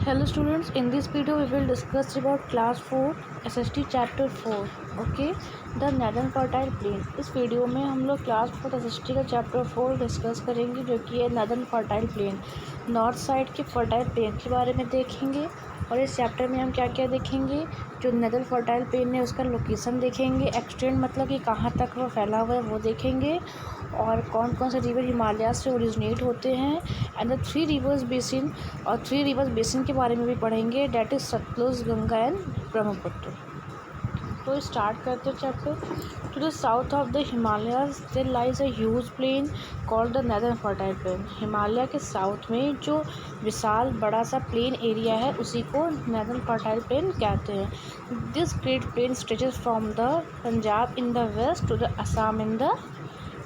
Hello students, in this video we will discuss about class 4 SST chapter 4 okay the northern fertile plane. इस video में हम लोग class 4 SST का chapter 4 discuss करेंगे जो कि है northern fertile plane. North side के फर्टाइल प्लेन के बारे में देखेंगे और इस चैप्टर में हम क्या क्या देखेंगे। जो नॉर्दर्न फर्टाइल प्लेन है उसका लोकेशन देखेंगे, एक्सटेंड मतलब कि कहाँ तक वो फैला हुआ है वो देखेंगे, और कौन कौन से रिवर हिमालय से ओरिजिनेट होते हैं, and the three rivers basin, और थ्री रिवर्स बेसिन के बारे में भी पढ़ेंगे, that is Sutlej, Ganga and Brahmaputra. तो स्टार्ट करते हैं chapter. To the south of the Himalayas there lies a huge plain called the northern fertile plain. Himalaya के साउथ में जो विशाल बड़ा सा प्लेन एरिया है उसी को नॉर्दर्न फर्टाइल प्लेन कहते हैं। This great plain stretches from the Punjab in the west to the Assam in the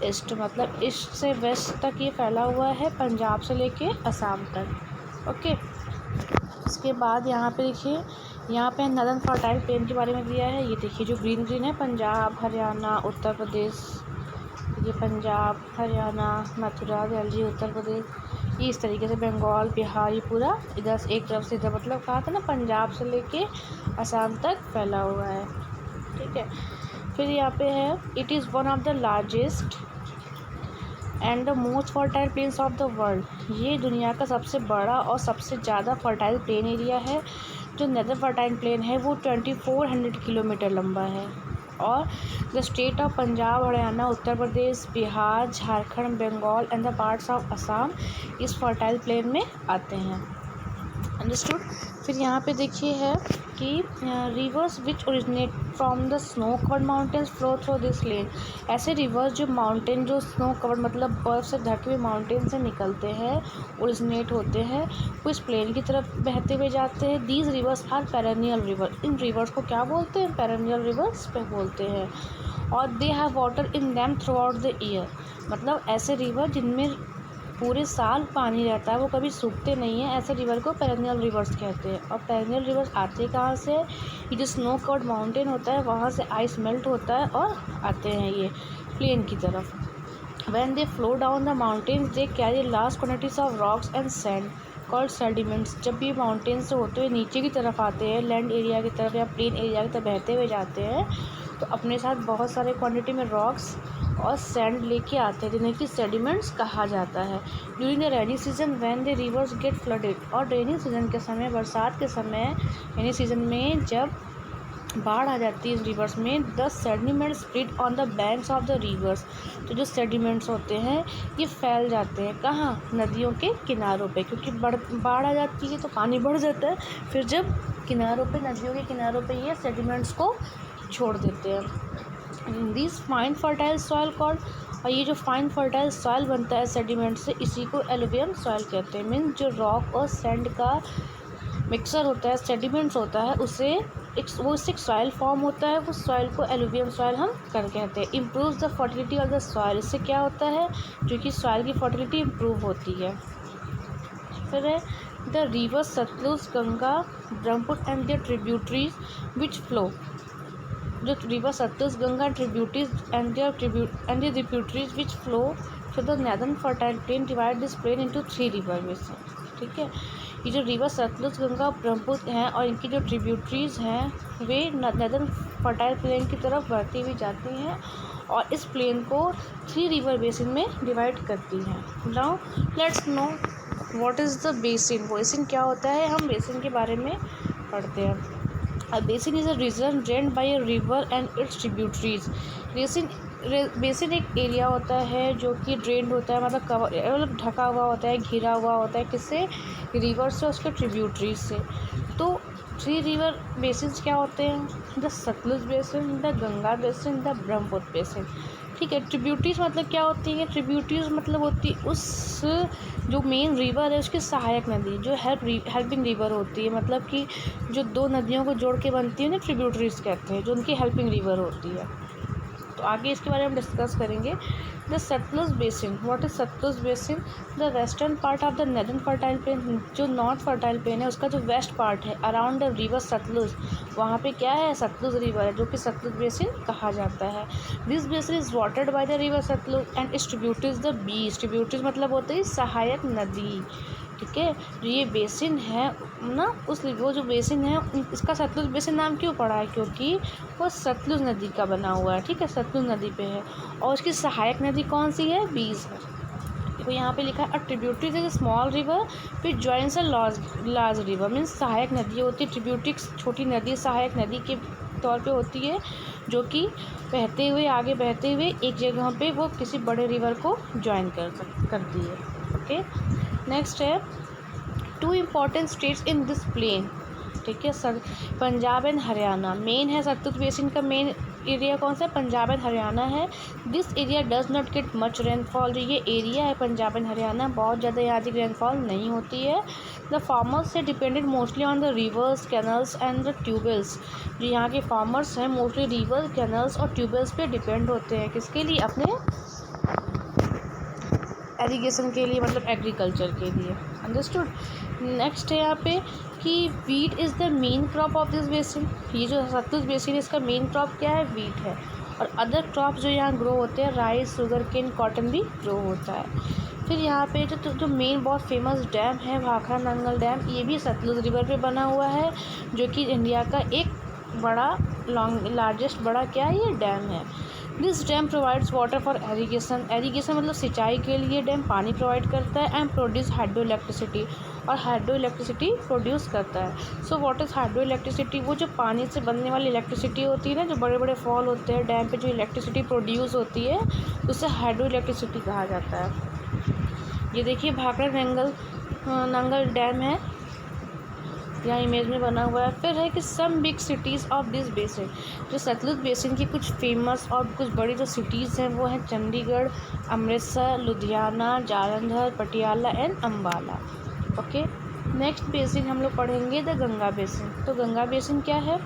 east, मतलब ईस्ट से वेस्ट तक ये फैला हुआ है, पंजाब से लेके असम तक। ओके, इसके बाद यहाँ पे देखिए, यहाँ पे नॉर्दर्न फर्टाइल प्लेन के बारे में दिया है। ये देखिए जो ग्रीन ग्रीन है, पंजाब, हरियाणा, उत्तर प्रदेश, ये पंजाब, हरियाणा, मथुरा, दिल्ली, उत्तर प्रदेश, ये इस तरीके से बंगाल, बिहार, ये पूरा इधर से एक तरफ से इधर, मतलब कहा था ना पंजाब से लेके असम तक फैला हुआ है। ठीक है, फिर यहाँ पे है it is one of the largest and the most fertile planes of the world. ये दुनिया का सबसे बड़ा और सबसे ज़्यादा फर्टाइल प्लेन एरिया है। जो नॉर्दर्न फर्टाइल प्लेन है वो 2400 किलोमीटर लंबा है, और the state of Punjab, Haryana, Uttar Pradesh, Bihar, Jharkhand, Bengal and the parts of Assam इस फर्टाइल प्लेन में आते हैं। अंडरस्टूड। फिर यहाँ पे देखिए है कि rivers which originate from the snow covered mountains flow through this lane. ऐसे रिवर्स जो माउंटेन, जो स्नो कवर्ड मतलब बर्फ से ढके हुए माउंटेन से निकलते हैं, ओरिजिनेट होते हैं, वो इस प्लेन की तरफ बहते हुए जाते हैं। These rivers are perennial river. इन रिवर्स को क्या बोलते हैं? पेरेनियल रिवर्स पे बोलते हैं। और they have water in them through out the year, मतलब ऐसे रिवर जिनमें पूरे साल पानी रहता है, वो कभी सूखते नहीं हैं, ऐसे रिवर को पेरेनियल रिवर्स कहते हैं। और पेरेनियल रिवर्स आते कहाँ से? ये जो स्नो कवर्ड माउंटेन होता है वहाँ से आइस मेल्ट होता है और आते हैं ये प्लेन की तरफ। When they flow down the mountains they carry large quantities of rocks and sand called sediments. जब ये माउंटेन से होते हुए नीचे की तरफ आते हैं, लैंड एरिया की तरफ या प्लेन एरिया की तरफ बहते हुए जाते हैं, तो अपने साथ बहुत सारे क्वांटिटी में रॉक्स और सैंड लेके आते हैं, जिन्हें कि सेडिमेंट्स कहा जाता है। During the rainy season when the rivers get flooded, और रेनी सीजन के समय, बरसात के समय, रेनी सीजन में जब बाढ़ आ जाती है इस रिवर्स में, the sediments spread on the banks of the reverse. तो जो सेडिमेंट्स होते हैं ये फैल जाते हैं कहाँ? नदियों के किनारों पे, क्योंकि बाढ़ आ जाती है तो पानी बढ़ जाता है। फिर जब किनारों पे, नदियों के किनारों पे ये सेडिमेंट्स को छोड़ देते हैं। This fine fertile soil called, और ये जो फाइन फर्टाइल सॉइल बनता है सेडिमेंट से, इसी को एलुवियल सॉइल कहते हैं। मीन जो रॉक और सैंड का मिक्सर होता है, सेडिमेंट्स होता है, उससे उससे एक सॉइल फॉर्म होता है, उस सॉइल को एलुवियल सॉइल हम कर कहते हैं। Improve the fertility of the soil, इससे क्या होता है? जो कि सॉइल की फर्टिलिटी इम्प्रूव होती है। फिर है the river Sutlej, Ganga, Brahmaputra and their tributaries which flow. जो river Sutlej, Ganga tributaries and their tributaries which flow through the northern fertile plain divide this plain into three river basin. ठीक है, ये जो रिवर सतलुज, गंगा, ब्रह्मपुत्र हैं और इनकी जो ट्रिब्यूटरीज हैं वे नॉर्दर्न फर्टाइल प्लेन की तरफ बढ़ती हुई जाती हैं और इस प्लेन को थ्री रिवर बेसिन में डिवाइड करती हैं। Now let's know what is the basin. Basin क्या होता है? हम बेसिन के बारे में पढ़ते हैं। A basin is a region drained by a river and its tributaries. Basin एक एरिया होता है जो कि ड्रेन्ड होता है, मतलब ढका हुआ होता है, घिरा हुआ होता है, किससे? रिवर से, उसके ट्रिब्यूटरीज से। तो थ्री रिवर बेसिन्स क्या होते हैं? The Sutlej basin, the Ganga basin, the Brahmaputra basin. ठीक है, ट्रिब्यूटरीज मतलब क्या होती है? ट्रिब्यूटरीज मतलब होती उस जो मेन रिवर है उसकी सहायक नदी, जो हेल्पिंग रिवर होती है, मतलब कि जो दो नदियों को जोड़ के बनती है ना, ट्रिब्यूटरीज कहते हैं, जो उनकी हेल्पिंग रिवर होती है। तो आगे इसके बारे में डिस्कस करेंगे। The Sutlej basin, what is Sutlej basin? The western part of the northern fertile plain, जो नॉर्थ फर्टाइल प्लेन है उसका जो वेस्ट पार्ट है, अराउंड द रिवर सतलुज, वहाँ पे क्या है? सतलुज रिवर है, जो कि सतलुज बेसिन कहा जाता है। This basin is watered by the river Sutlej and its tributaries the beach. Tributaries मतलब होते हैं सहायक नदी। ठीक है। जो ये बेसिन है ना, वो जो बेसिन है इसका सतलुज बेसिन नाम क्यों पड़ा है, क्योंकि वो सतलुज नदी का बना हुआ है, ठीक है, सतलुज नदी पे है। और उसकी सहायक नदी कौन सी है, बीस है। तो यहाँ पे लिखा है a tributary is a small river which joins a large river. Means सहायक नदी होती है, ट्रिब्यूटरी छोटी नदी सहायक नदी के तौर पे होती है, जो कि बहते हुए आगे बहते हुए एक जगह पे वो किसी बड़े रिवर को ज्वाइन करती है। ओके, नेक्स्ट है two important states in this plain, ठीक है। Sir Punjab and Haryana main है, सतलुज बेसिन का मेन एरिया कौन सा है, पंजाब एंड हरियाणा है। This area does not get much rainfall. जो ये एरिया है पंजाब एंड हरियाणा, बहुत ज़्यादा यहाँ अधिक रेनफॉल नहीं होती है। द फार्मर्स से depended mostly on the reverse, canals and the tube wells. जो यहाँ के फार्मर्स हैं मोस्टली रिवर, कैनल्स और ट्यूबवेल्स पे डिपेंड होते हैं, किसके लिए, अपने एरीगेशन के लिए, मतलब एग्रीकल्चर के लिए। अंडरस्टूड। नेक्स्ट है यहाँ पे कि wheat is the main crop of this basin. ये जो सतलुज बेसिन है इसका मेन क्रॉप क्या है, वीट है। और अदर क्रॉप जो यहाँ ग्रो होते हैं, राइस, शुगर केन, कॉटन भी ग्रो होता है। फिर यहाँ पे जो मेन बहुत फेमस डैम है भाखड़ा नंगल डैम, ये भी सतलुज रिवर पे बना हुआ है, जो कि इंडिया का एक बड़ा लार्जेस्ट बड़ा क्या है, ये डैम है। This dam provides water for irrigation. Irrigation मतलब सिंचाई के लिए डैम पानी प्रोवाइड करता है। एंड प्रोड्यूस हाइड्रो इलेक्ट्रिसिटी, और हाइड्रो इलेक्ट्रिसिटी प्रोड्यूस करता है। So what is hydro electricity, वो जो पानी से बनने वाली इलेक्ट्रिसिटी होती है ना, जो बड़े बड़े फॉल होते हैं डैम पे, जो इलेक्ट्रिसिटी प्रोड्यूस होती है उसे हाइड्रो इलेक्ट्रिसिटी कहा जाता है। ये देखिए भाखड़ा नंगल डैम है, यहाँ इमेज में बना हुआ है। फिर है कि some big cities of this basin. जो सतलुज बेसिन की कुछ फेमस और कुछ बड़ी जो सिटीज़ हैं वो हैं Chandigarh, Amritsar, Ludhiana, Jalandhar, Patiala and Ambala. Okay, next basin हम लोग पढ़ेंगे द गंगा बेसिन। तो गंगा बेसिन क्या है,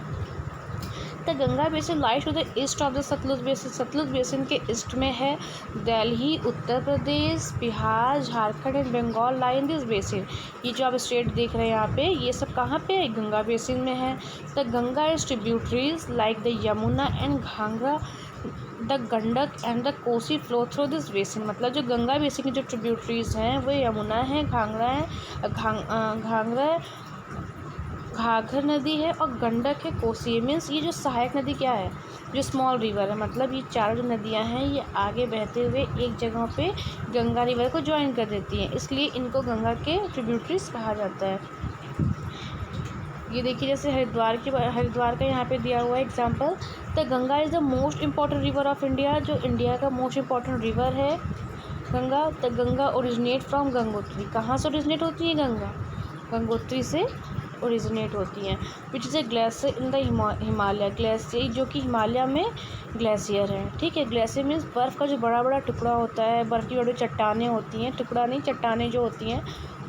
the Ganga basin lies to the east of the Sutlej basin. Sutlej basin के ईस्ट में है Delhi, Uttar Pradesh, Bihar, Jharkhand and Bengal lie in this basin. ये जो आप स्टेट देख रहे हैं यहाँ पे, ये सब कहाँ पे है, गंगा बेसिन में है। The Ganga is tributaries like the Yamuna and Ghaghara, the Gandak and the Kosi flow through this basin. मतलब जो गंगा बेसिन की जो ट्रिब्यूटरीज हैं वो यमुना है, घाघर नदी है और गंडक है, कोसी है। मीन्स ये जो सहायक नदी क्या है, जो स्मॉल रिवर है, मतलब ये चारों जो नदियाँ हैं ये आगे बहते हुए एक जगह पे गंगा रिवर को ज्वाइन कर देती हैं, इसलिए इनको गंगा के ट्रिब्यूटरीज कहा जाता है। ये देखिए जैसे हरिद्वार का यहाँ पे दिया हुआ है example. The Ganga is the most important river of India. जो इंडिया का मोस्ट इम्पॉर्टेंट रिवर है Ganga. The Ganga originate from Gangotri. कहाँ से ओरिजिनेट होती है गंगा, गंगोत्री से ओरिजिनेट होती हैं। Which is a glacier in the Himalaya. Glacier जो कि हिमालय में ग्लेशियर है, ठीक है। ग्लेशियर मीन्स बर्फ़ का जो बड़ा बड़ा टुकड़ा होता है, बर्फ़ की बड़ी चट्टानें होती हैं, टुकड़ा नहीं चट्टानें जो होती हैं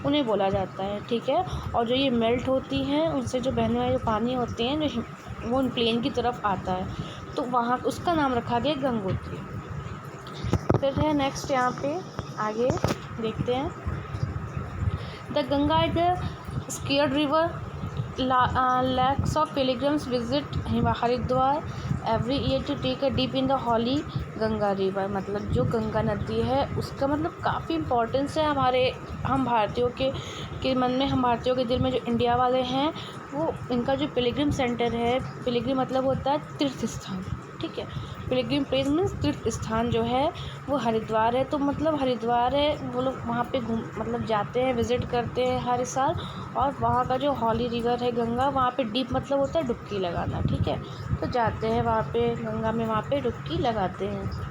उन्हें बोला जाता है, ठीक है। और जो ये मेल्ट होती हैं उनसे जो बहने वाले पानी होते हैं जो वो प्लेन की तरफ आता है, तो वहाँ उसका नाम रखा गया गंगोत्री। फिर है नेक्स्ट यहाँ पे आगे देखते हैं। The Ganga is the sacred river. Lakhs of pilgrims visit Haridwar every year to take a dip in the holy Ganga river. मतलब जो गंगा नदी है उसका मतलब काफ़ी इम्पोर्टेंस है हम भारतीयों के मन में, हम भारतीयों के दिल में। जो इंडिया वाले हैं वो इनका जो पिलग्रिम सेंटर है, पिलग्रिम मतलब होता है तीर्थ स्थान, ठीक है। पिलग्रिम प्लेस मीन्स तीर्थ स्थान जो है वो हरिद्वार है। तो मतलब हरिद्वार है, वो लोग वहाँ पे मतलब जाते हैं, विज़िट करते हैं हर साल। और वहाँ का जो हॉली रिवर है गंगा, वहाँ पे डीप मतलब होता है डुबकी लगाना, ठीक है। तो जाते हैं वहाँ पे गंगा में, वहाँ पे डुबकी लगाते हैं।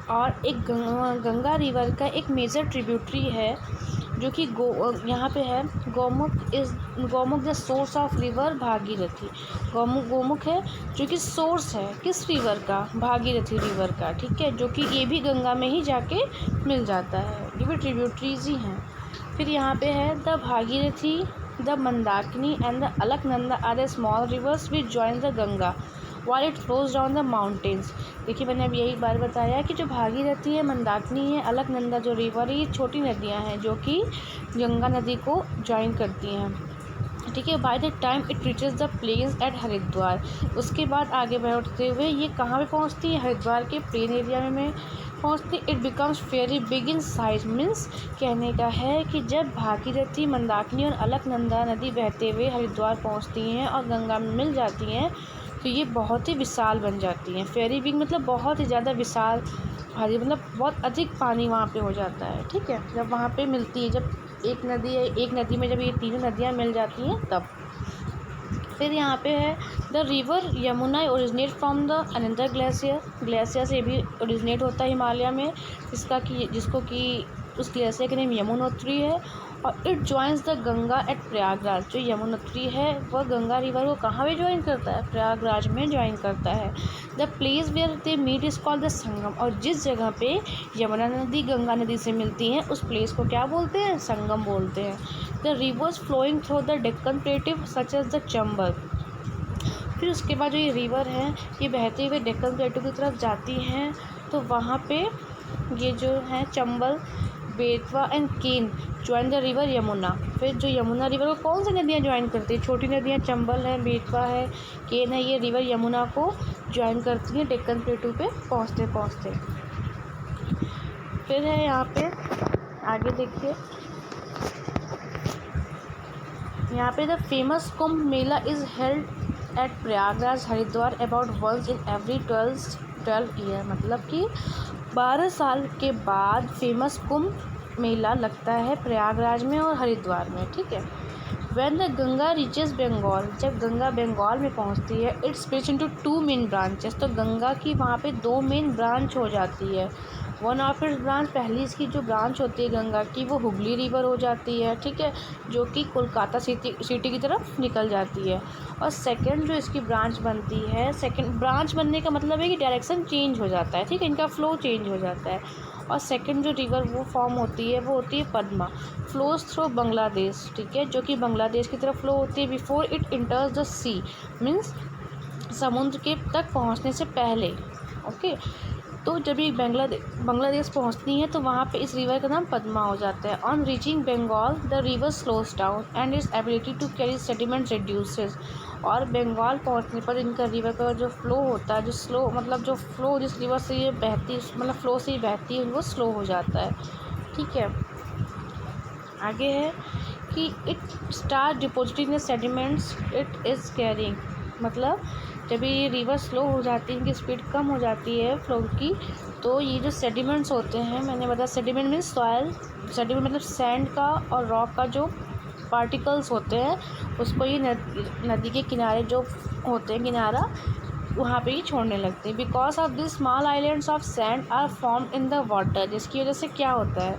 और एक गंगा रिवर का एक मेजर ट्रिब्यूटरी है जो कि यहाँ पे है Gomukh the source of river Bhagirathi. Gomukh है जो कि सोर्स है किस रिवर का, भागीरथी रिवर का, ठीक है। जो कि ये भी गंगा में ही जाके मिल जाता है, ये भी ट्रिब्यूटरीज ही हैं। फिर यहाँ पे है the Bhagirathi, the Mandakini and the Alaknanda are the small rivers which join the Ganga while it flows down the mountains। देखिए मैंने अब यही बार बताया कि जो भागीरथी है, मंदाकिनी है, अलकनंदा जो रिवर है, ये छोटी नदियाँ हैं जो कि गंगा नदी को ज्वाइन करती हैं। ठीक है। By the time it reaches the plains at Haridwar, उसके बाद आगे बढ़ते हुए ये कहाँ पे पहुँचती है, हरिद्वार के प्लेन एरिया में पहुँचती। It becomes very big in size, means कहने का है कि जब भागीरथी, मंदाकिनी और अलकनंदा नदी बहते हुए हरिद्वार पहुँचती हैं और गंगा में मिल जाती हैं तो ये बहुत ही विशाल बन जाती हैं। वेरी बिग मतलब बहुत ही ज़्यादा विशाल, भारी मतलब बहुत अधिक पानी वहाँ पे हो जाता है, ठीक है, जब वहाँ पे मिलती है, जब एक नदी में जब ये तीनों नदियाँ मिल जाती हैं तब। फिर यहाँ पे है the river Yamuna originate from the अनंदर ग्लेशियर से भी ओरिजिनेट होता है हिमालय में, जिसको कि उस ग्लेशियर का नाम यमुनोत्री है। और it joins the Ganga at Prayagraj, जो यमुनोत्री है वह गंगा रिवर को कहाँ पे ज्वाइन करता है, प्रयागराज में ज्वाइन करता है। The place where they meet is called the Sangam, और जिस जगह पे यमुना नदी गंगा नदी से मिलती हैं उस प्लेस को क्या बोलते हैं, संगम बोलते हैं। The rivers flowing through the Deccan plateau such as the Chambal, फिर उसके बाद जो ये रिवर है ये बहते हुए डेक्कन प्लेटू की तरफ जाती हैं, तो वहाँ पे ये जो है Chambal, Betwa and Ken join the river Yamuna. फिर जो यमुना रिवर को कौन सी नदियाँ ज्वाइन करती है, छोटी नदियाँ चंबल है, बेतवा है, केन है, ये रिवर यमुना को ज्वाइन करती हैं डेक्कन प्लेटू पे पहुँचते पहुँचते। फिर है यहाँ पे आगे देखिए, यहाँ पे the famous Kumbh Mela is held at Prayagraj Haridwar about once in every 12 year, मतलब कि 12 साल के बाद फेमस कुंभ मेला लगता है प्रयागराज में और हरिद्वार में, ठीक है। When the Ganga reaches Bengal, जब गंगा बंगाल में पहुंचती है, it's split into 2 main branches, तो गंगा की वहाँ पे 2 मेन ब्रांच हो जाती है। वन ऑफ इट्स ब्रांच, पहली इसकी जो ब्रांच होती है गंगा की वो हुगली रिवर हो जाती है, ठीक है, जो कि कोलकाता सिटी की तरफ निकल जाती है। और सेकंड जो इसकी ब्रांच बनती है, सेकंड ब्रांच बनने का मतलब है कि डायरेक्शन चेंज हो जाता है, ठीक है, इनका फ्लो चेंज हो जाता है। और सेकंड जो रिवर वो फॉर्म होती है वो होती है पद्मा, फ्लोज थ्रू बांग्लादेश, ठीक है, जो कि बांग्लादेश की तरफ फ्लो होती है before it enters the sea, means समुद्र के तक पहुंचने से पहले, ओके। तो जब ये बांग्लादेश पहुंचती है तो वहाँ पे इस रिवर का नाम पद्मा हो जाता है। On reaching Bengal the river slows down and its ability to carry sediment reduces, और बंगाल पहुंचने पर इनका रिवर का जो फ्लो होता है, जो स्लो मतलब जो फ्लो जिस रिवर से ये बहती मतलब फ्लो से ही बहती है वो स्लो हो जाता है, ठीक है। आगे है कि it start depositing the sediments it is carrying, मतलब जब ये रिवर स्लो हो जाती है, इनकी स्पीड कम हो जाती है फ्लो की, तो ये जो सेडिमेंट्स होते हैं, मैंने बताया सेडिमेंट मीन्स सॉयल, सेडिमेंट मतलब सैंड का और रॉक का जो पार्टिकल्स होते हैं उसको ये नदी के किनारे जो होते हैं किनारा वहाँ पे ही छोड़ने लगते हैं। Because of this small islands of sand are form in the water, जिसकी वजह से क्या होता है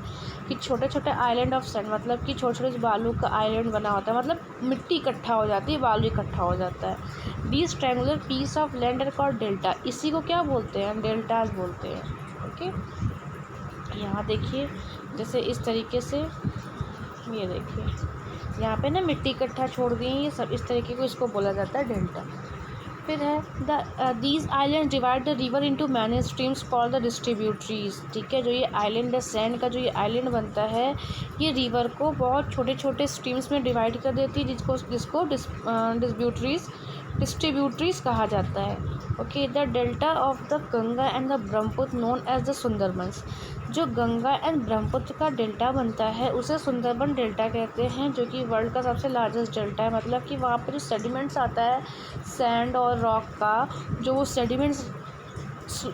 कि छोटे छोटे आइलैंड ऑफ सैंड मतलब कि छोटे छोटे बालू का आइलैंड बना होता है, मतलब मिट्टी इकट्ठा हो जाती है, बालू इकट्ठा हो जाता है। These triangular piece of land are called delta, इसी को क्या बोलते हैं, डेल्टाज बोलते हैं, ओके। यहाँ देखिए जैसे इस तरीके से, ये देखिए यहाँ पे ना मिट्टी इकट्ठा छोड़ दी है, ये सब इस तरीके को इसको बोला जाता है डेल्टा। फिर है these island divide the river into many streams called the distributaries, ठीक है, जो ये आइलैंड है सैंड का जो ये आइलैंड बनता है ये रिवर को बहुत छोटे छोटे स्ट्रीम्स में डिवाइड कर देती है, जिसको डिस्ट्रीब्यूटरीज कहा जाता है, okay. The delta of the Ganga and the Brahmaputra known as the Sundarbans, जो गंगा एंड ब्रह्मपुत्र का डेल्टा बनता है उसे सुंदरबन डेल्टा कहते हैं, जो कि वर्ल्ड का सबसे लार्जेस्ट डेल्टा है। मतलब कि वहाँ पर जो सेडिमेंट्स आता है सैंड और रॉक का, जो वो सेडिमेंट्स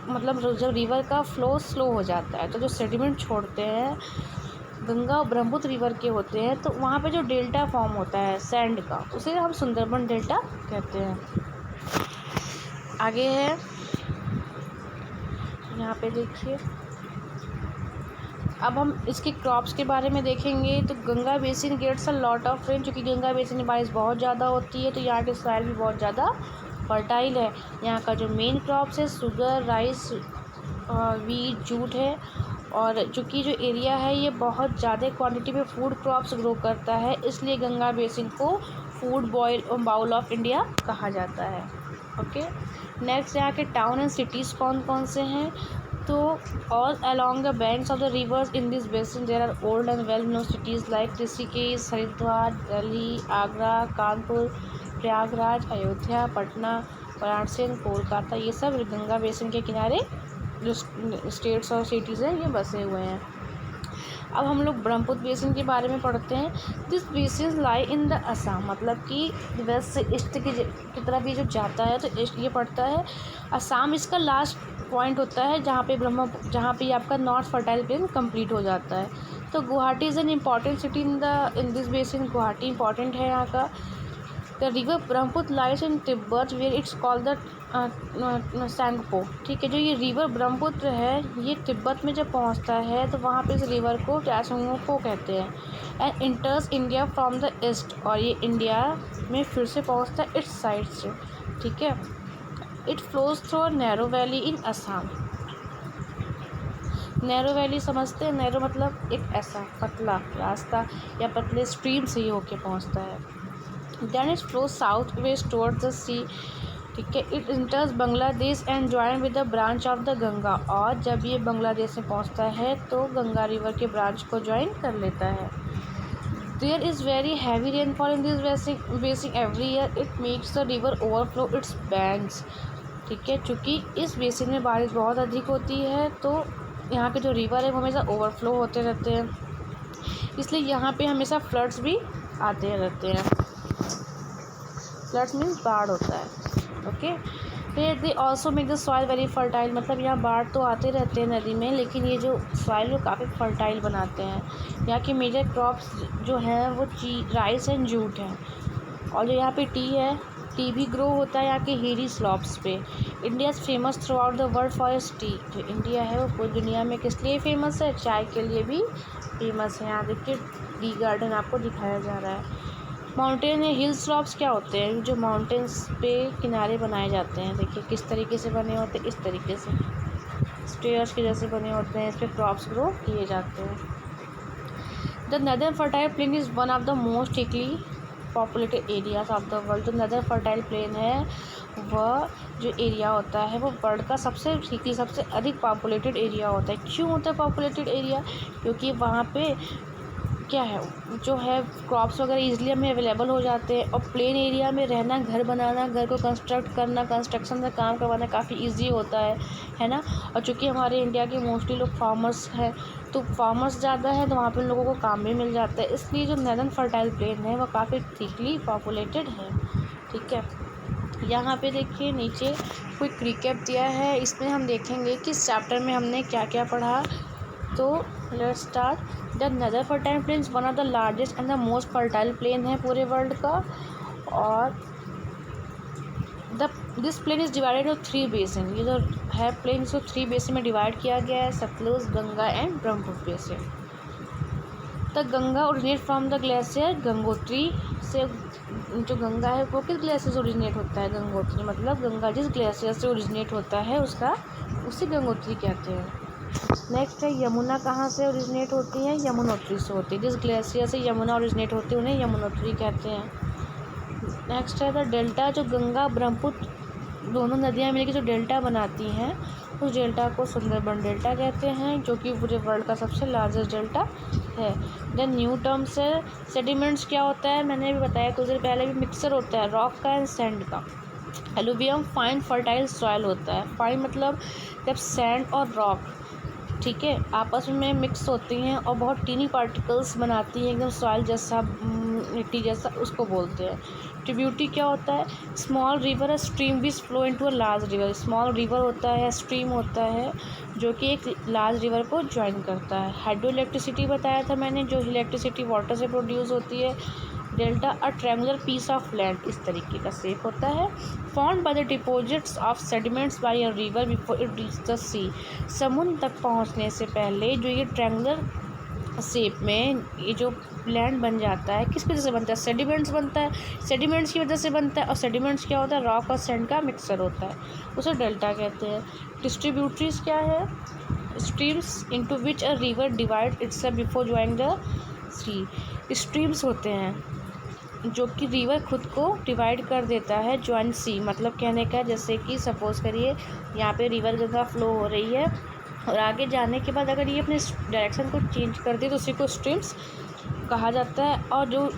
मतलब जब रिवर का फ्लो स्लो हो जाता है तो जो सेडिमेंट छोड़ते हैं गंगा और ब्रह्मपुत्र रिवर के होते हैं, तो वहाँ पे जो डेल्टा फॉर्म होता है सैंड का उसे हम सुंदरबन डेल्टा कहते हैं। आगे है यहाँ पे देखिए, अब हम इसके क्रॉप्स के बारे में देखेंगे। तो Ganga basin gets a lot of rain, क्योंकि गंगा बेसिन में बारिश बहुत ज़्यादा होती है तो यहाँ की सॉइल भी बहुत ज़्यादा फर्टाइल है। यहाँ का जो मेन क्रॉप्स है शुगर, राइस, वीट, जूट है, और चूँकि जो एरिया है ये बहुत ज़्यादा क्वांटिटी में फूड क्रॉप्स ग्रो करता है, इसलिए गंगा बेसिन को फूड बाउल ऑफ इंडिया कहा जाता है, ओके। नेक्स्ट यहाँ के टाउन एंड सिटीज़ कौन कौन से हैं, तो all along the banks of the rivers in this basin there are old and well-known cities like Rishikesh, Haridwar, Delhi, Agra, Kanpur, Prayagraj, Ayodhya, Patna, Varanasi, Kolkata. ये सब गंगा बेसिन के किनारे जो स्टेट्स और सिटीज़ हैं ये बसे हुए हैं। अब हम लोग ब्रह्मपुत्र बेसिन के बारे में पढ़ते हैं। This basin lie in the Assam, मतलब कि वेस्ट से ईस्ट की तरफ ये जो जाता है तो ईस्ट ये पड़ता है। असम इसका लास्ट पॉइंट होता है जहाँ पे आपका नॉर्थ फर्टाइल प्लेन कंप्लीट हो जाता है। तो Guwahati is an important city in this basin. Guwahati important है यहाँ का। The river Brahmaputra lies in Tibet where it's called the Tsangpo. ठीक है, जो ये रिवर ब्रह्मपुत्र है ये तिब्बत में जब पहुंचता है तो वहाँ पे इस रिवर को टैसंगपो कहते हैं। And इंटर्स India from the east, और ये इंडिया में फिर से पहुंचता है इस साइड से। ठीक है, it flows through narrow valley in Assam. Narrow valley समझते हैं? नैरो मतलब एक ऐसा पतला रास्ता या पतले स्ट्रीम से ही होके पहुंचता है। Then it flows south west towards the sea. ठीक है, it enters Bangladesh and join with the branch of the Ganga, और जब ये बांग्लादेश में पहुंचता है तो गंगा रिवर के ब्रांच को ज्वाइन कर लेता है। There is very heavy rainfall in this basin every year. It makes the river overflow its banks. ठीक है, चूँकि इस बेसिन में बारिश बहुत अधिक होती है तो यहाँ के जो रिवर है वो हमेशा ओवरफ्लो होते रहते हैं, इसलिए यहाँ पे हमेशा फ्लड्स भी आते रहते हैं। फ्लड्स मीन्स बाढ़ होता है। Okay, they also make the soil very fertile, मतलब यहाँ बाढ़ तो आते रहते हैं नदी में, लेकिन ये जो सॉइल को काफ़ी फर्टाइल बनाते हैं। यहाँ के मेजर क्रॉप्स जो हैं वो राइस एंड जूट हैं, और जो यहाँ पे टी है, टी भी ग्रो होता है यहाँ के हिली स्लॉप्स पे। India is famous through out the world for its T. जो इंडिया है वो पूरी दुनिया में किस लिए फेमस है? चाय के लिए भी फेमस है। यहाँ देखिए टी गार्डन आपको दिखाया जा रहा है। माउंटेन या हिल स्लॉप्स क्या होते हैं? जो माउंटेन्स पे किनारे बनाए जाते हैं, देखिए किस तरीके से बने होते हैं, इस तरीके से स्टेयर्स के जैसे बने होते हैं, इस पर क्रॉप्स ग्रो किए जाते हैं। The northern fertile plane is one of the most thickly populated areas of the world. जो नदर्न फर्टाइल प्लेन है वह जो एरिया होता है वो वर्ल्ड का सबसे अधिक पॉपुलेटेड एरिया होता है। क्यों होता है पॉपुलेटेड एरिया? क्योंकि वहाँ पे क्या है, जो है क्रॉप्स वगैरह ईजिली हमें अवेलेबल हो जाते हैं, और प्लेन एरिया में रहना, घर बनाना, घर को कंस्ट्रक्ट करना, कंस्ट्रक्शन का काम करवाना काफ़ी इजी होता है ना। और चूँकि हमारे इंडिया के मोस्टली लोग फार्मर्स हैं, तो फार्मर्स ज़्यादा है तो वहाँ पे लोगों को काम भी मिल जाता है, इसलिए जो नदर्न फर्टाइल प्लेन है वो काफ़ी थिकली पॉपुलेटेड है। ठीक है, यहाँ पे देखिए नीचे क्विक रिकैप दिया है, इसमें हम देखेंगे कि इस चैप्टर में हमने क्या क्या पढ़ा। तो let's start. The northern fertile plain one of the largest and the most fertile plain है पूरे वर्ल्ड का, और this plain is divided into 3 basin. ये जो है प्लेन इसको 3 बेसिन में डिवाइड किया गया है, Sutlej, Ganga and Brahmaputra basin. The Ganga originate from the glacier Gangotri से। जो गंगा है वो किस ग्लेशियर से ओरिजिनेट होता है? गंगोत्री, मतलब गंगा जिस ग्लेशियर से ओरिजिनेट होता है उसे गंगोत्री कहते हैं। नेक्स्ट है यमुना कहाँ से ओरिजिनेट होती है? यमुनोत्री से होती है। जिस ग्लेशियर से यमुना ओरिजिनेट होती है उन्हें यमुनोत्री कहते हैं। नेक्स्ट है द डेल्टा। जो गंगा ब्रह्मपुत्र दोनों नदियाँ मिलकर जो डेल्टा बनाती हैं उस डेल्टा को सुंदरबन डेल्टा कहते हैं, जो कि पूरे वर्ल्ड का सबसे लार्जेस्ट डेल्टा है। देन न्यू टर्म्स है सेडिमेंट्स। क्या होता है? मैंने भी बताया कुछ देर पहले भी, मिक्सर होता है रॉक का एंड सैंड का। एलुवियम फाइन फर्टाइल सॉइल होता है। फाइन मतलब जब सैंड और रॉक, ठीक है, आपस में मिक्स होती हैं और बहुत टीनी पार्टिकल्स बनाती हैं, एकदम सॉइल जैसा, मिट्टी जैसा, उसको बोलते हैं। ट्रिब्यूटरी क्या होता है? स्मॉल रिवर है stream which flow into a large river. Small river होता है, स्ट्रीम होता है जो कि एक लार्ज रिवर को ज्वाइन करता है। हाइड्रो इलेक्ट्रिसिटी बताया था मैंने, जो इलेक्ट्रिसिटी वाटर से प्रोड्यूस होती है। Delta a triangular piece of land, इस तरीके का शेप होता है। Formed by the deposits of sediments by a river before it reach the sea. समुद्र तक पहुंचने से पहले जो ये ट्रायंगुलर शेप में ये जो लैंड बन जाता है, किस वजह से बनता है? सेडिमेंट्स बनता है, सेडिमेंट्स की वजह से बनता है। और सेडिमेंट्स क्या होता है? रॉक और सैंड का मिक्सर होता है, उसे डेल्टा कहते हैं। डिस्ट्रीब्यूटरीज क्या है? Streams into which a river divide itself before joining the sea. Streams होते हैं जो कि रिवर खुद को डिवाइड कर देता है ज्वाइन सी। मतलब कहने का जैसे कि सपोज़ करिए यहाँ पे रिवर गंगा फ्लो हो रही है और आगे जाने के बाद अगर ये अपने डायरेक्शन को चेंज कर दे तो उसी को स्ट्रीम्स कहा जाता है। और जो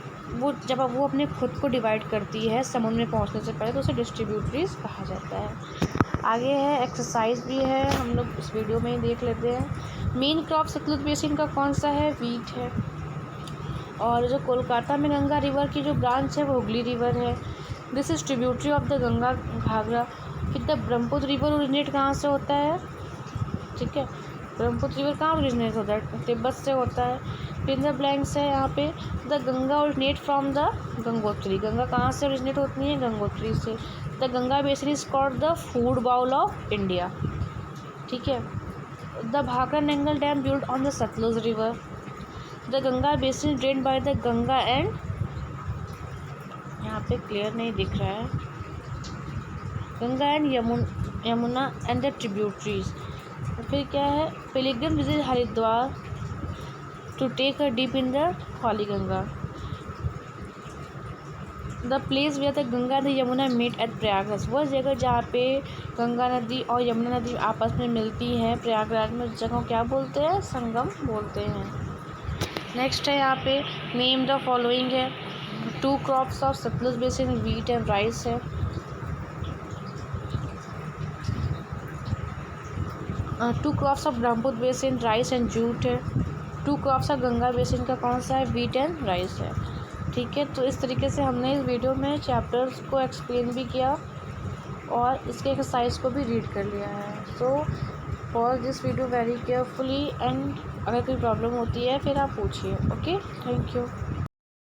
जब वो अपने खुद को डिवाइड करती है समुद्र में पहुंचने से पहले तो उसे डिस्ट्रीब्यूटरीज कहा जाता है। आगे है एक्सरसाइज भी है, हम लोग इस वीडियो में ही देख लेते हैं। मेन क्रॉप सतलुज बेसिन का कौन सा है? वीट है। और जो कोलकाता में गंगा रिवर की जो ब्रांच है वो हुगली रिवर है। This is tributary of the Ganga Ghaghara. फिर द ब्रह्मपुत्र रिवर ओरिजिनेट कहाँ से होता है? ठीक है, ब्रह्मपुत्र रिवर कहाँ ओरिजिनेट होता है? तिब्बत से होता है। फिर द ब्लैंक्स है यहाँ पे, the Ganga originate from the Gangotri. Ganga कहाँ से ओरिजिनेट होती है? गंगोत्री से। The Ganga basin is called the food bowl of India. ठीक है। The Bhakra Nangal dam build on the Sutlej river. The Ganga basin drain by the Ganga and, यहाँ पे क्लियर नहीं दिख रहा है, Ganga and Yamuna and the tributaries. फिर क्या है? Pilgrim visit Haridwar to take a deep in the holy Ganga. The place where the Ganga and Yamuna meet at Prayagraj. वह जगह जहाँ पे गंगा नदी और यमुना नदी आपस में मिलती हैं प्रयागराज में, उस जगह को क्या बोलते हैं? संगम बोलते हैं। नेक्स्ट है यहाँ पे नेम द फॉलोइंग है। 2 crops of Sutlej basin, wheat and rice है। 2 crops of Brahmaputra basin, rice and jute है। 2 क्रॉप्स ऑफ गंगा बेसिन का कौन सा है? वीट एंड राइस है। ठीक है, तो इस तरीके से हमने इस वीडियो में चैप्टर्स को एक्सप्लेन भी किया और इसके एक्सरसाइज को भी रीड कर लिया है। So for this video very carefully and अगर कोई प्रॉब्लम होती है फिर आप पूछिए। Okay, thank you.